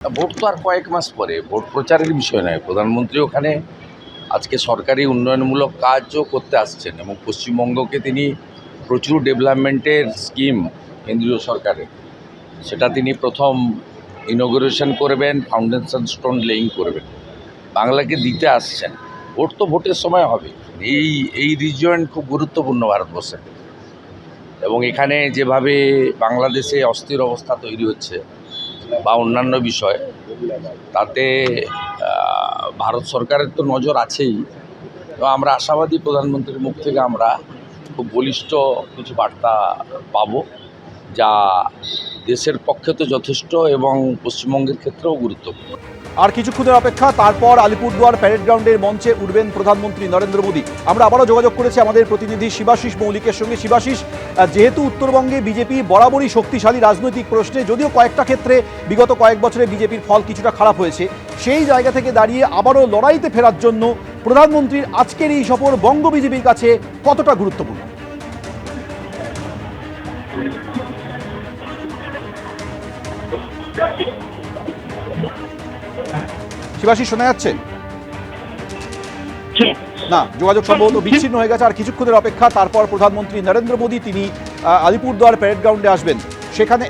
Vote তো আর কয়েক মাস পরে, ভোট প্রচারের বিষয় নয়। প্রধানমন্ত্রী ওখানে আজকে সরকারি উন্নয়নমূলক কাজও করতে আসছেন এবং পশ্চিমবঙ্গকে তিনি প্রচুর ডেভেলপমেন্টের স্কিম কেন্দ্রীয় সরকারের, সেটা তিনি প্রথম ইনগুরেশন করবেন, ফাউন্ডেশন স্টোন লেইং করবেন, বাংলাকে দিতে আসছেন। ভোট তো ভোটের সময় হবে। এই রিজিয়ন খুব গুরুত্বপূর্ণ ভারতবর্ষে, এবং এখানে যেভাবে বাংলাদেশে অস্থির অবস্থা তৈরি হচ্ছে বা অন্যান্য বিষয়, তাতে ভারত সরকারের তো নজর আছেই। তো আমরা আশাবাদী প্রধানমন্ত্রীর মুখ থেকে আমরা খুব বলিষ্ঠ কিছু বার্তা পাব, যা দেশের পক্ষে তো যথেষ্ট এবং পশ্চিমবঙ্গের ক্ষেত্রেও গুরুত্বপূর্ণ। আর কিছুক্ষণের অপেক্ষা, তারপর আলিপুরদুয়ার প্যারেড গ্রাউন্ডের মঞ্চে উঠবেন প্রধানমন্ত্রী নরেন্দ্র মোদী। আমরা আবারও যোগাযোগ করেছি আমাদের প্রতিনিধি শিবাশিস মৌলিকের সঙ্গে। শিবাশিস, যেহেতু উত্তরবঙ্গে বিজেপি বরাবরই শক্তিশালী রাজনৈতিক প্রশ্নে, যদিও কয়েকটা ক্ষেত্রে বিগত কয়েক বছরে বিজেপির ফল কিছুটা খারাপ হয়েছে, সেই জায়গা থেকে দাঁড়িয়ে আবারও লড়াইতে ফেরার জন্য প্রধানমন্ত্রীর আজকের এই সফর বঙ্গ বিজেপির কাছে কতটা গুরুত্বপূর্ণ? শিবাশিস, শোনা যাচ্ছে? না, যোগাযোগ সম্ভবত বিচ্ছিন্ন হয়ে গেছে। আর কিছুক্ষণের অপেক্ষা, তারপর প্রধানমন্ত্রী নরেন্দ্র মোদী তিনি আলিপুরদুয়ার প্যারেড গ্রাউন্ডে আসবেন। সেখানে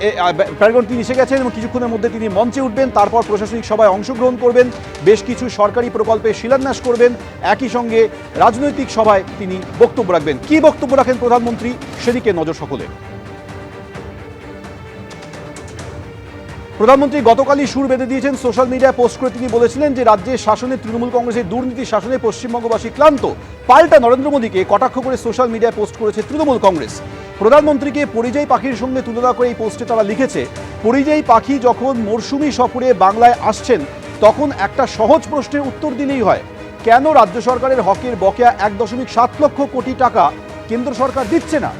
প্যারেড গ্রাউন্ড তিনি এসে গেছেন এবং কিছুক্ষণের মধ্যে তিনি মঞ্চে উঠবেন। তারপর প্রশাসনিক সভায় অংশগ্রহণ করবেন, বেশ কিছু সরকারি প্রকল্পে শিলান্যাস করবেন, একই সঙ্গে রাজনৈতিক সভায় তিনি বক্তব্য রাখবেন। কি বক্তব্য রাখেন প্রধানমন্ত্রী, সেদিকে নজর সকলের। প্রধানমন্ত্রী গতকালই সুর বেঁধে দিয়েছেন। সোশ্যাল মিডিয়ায় পোস্ট করে তিনি বলেছিলেন যে রাজ্যের শাসনে তৃণমূল কংগ্রেসের দুর্নীতি শাসনে পশ্চিমবঙ্গবাসী ক্লান্ত। পাল্টা নরেন্দ্র মোদীকে কটাক্ষ করে সোশ্যাল মিডিয়ায় পোস্ট করেছে তৃণমূল কংগ্রেস। প্রধানমন্ত্রীকে পরিযায়ী পাখির সঙ্গে তুলনা করে এই পোস্টে তারা লিখেছে, পরিযায়ী পাখি যখন মরশুমি সফরে বাংলায় আসছেন তখন একটা সহজ প্রশ্নের উত্তর দিলেই হয়, কেন রাজ্য সরকারের হকের বকেয়া 1.7 লক্ষ কোটি টাকা কেন্দ্র সরকার দিচ্ছে না?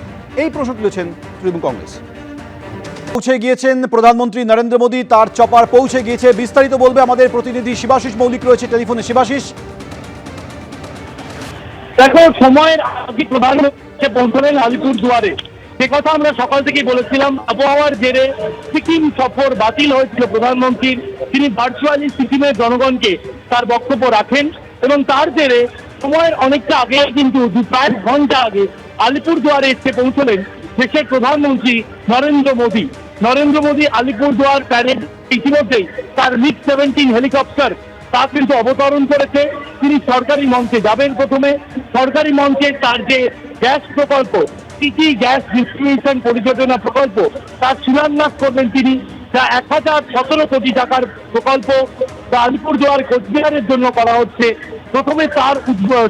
এই প্রশ্ন তুলেছেন তৃণমূল কংগ্রেস। পৌঁছে গিয়েছেন প্রধানমন্ত্রী নরেন্দ্র মোদী, তার চপার পৌঁছে গিয়েছে। বিস্তারিত বলবে আমাদের প্রতিনিধি শিবাশিস মৌলিক, রয়েছে টেলিফোনে। শিবাশিস, দেখো, সময়ের আগে প্রধানমন্ত্রী পৌঁছলেন আলিপুরদুয়ারে। সে কথা আমরা সকাল থেকেই বলেছিলাম। আবহাওয়ার জেরে সিকিম সফর বাতিল হয়েছিল প্রধানমন্ত্রীর। তিনি ভার্চুয়ালি সিকিমের জনগণকে তার বক্তব্য রাখেন এবং তার জেরে সময়ের অনেকটা আগে, কিন্তু প্রায় ঘন্টা আগে আলিপুরদুয়ারে এসে পৌঁছলেন দেশের প্রধানমন্ত্রী নরেন্দ্র মোদী। নরেন্দ্র মোদী আলিপুরদুয়ার প্যারেড ইতিমধ্যেই তার MiG-17 হেলিকপ্টার তা কিন্তু অবতরণ করেছে। তিনি সরকারি মঞ্চে যাবেন। প্রথমে সরকারি মঞ্চে তার যে গ্যাস প্রকল্প, সিটি গ্যাস ডিস্ট্রিবিউশন পরিযোজনা প্রকল্প, তার শিলান্যাস করবেন তিনি। যা 1017 কোটি টাকার প্রকল্প যা আলিপুরদুয়ার কোচবিহারের জন্য করা হচ্ছে। প্রথমে তার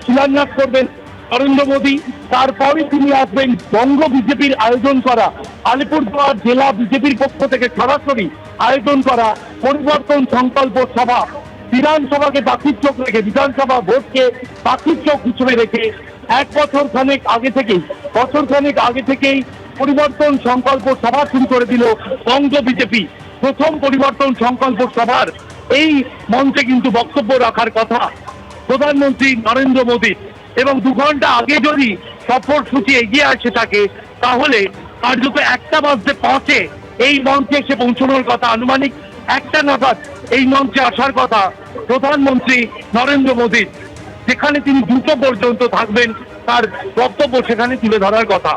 শিলান্যাস করবেন নরেন্দ্র মোদী। তারপরে তিনি আসবেন বঙ্গ বিজেপির আয়োজন করা, আলিপুরদুয়ার জেলা বিজেপির পক্ষ থেকে সরাসরি আয়োজন করা পরিবর্তন সংকল্প সভা। বিধানসভাকে পাখির চোখ রেখে, বিধানসভা ভোটকে পাখির চোখ হিসেবে রেখে বছর খানেক আগে থেকেই পরিবর্তন সংকল্প সভা শুরু করে দিল বঙ্গ বিজেপি। প্রথম পরিবর্তন সংকল্প সভার এই মঞ্চে কিন্তু বক্তব্য রাখার কথা প্রধানমন্ত্রী নরেন্দ্র মোদী, এবং 2 ঘন্টা আগে যদি সফরসূচি এগিয়ে আসে থাকে, তাহলে কার্যত 1:05 এই মঞ্চে এসে পৌঁছানোর কথা। আনুমানিক 1টা নাগাদ এই মঞ্চে আসার কথা প্রধানমন্ত্রী নরেন্দ্র মোদী। যেখানে তিনি 2টো পর্যন্ত থাকবেন, তার বক্তব্য সেখানে তুলে ধরার কথা।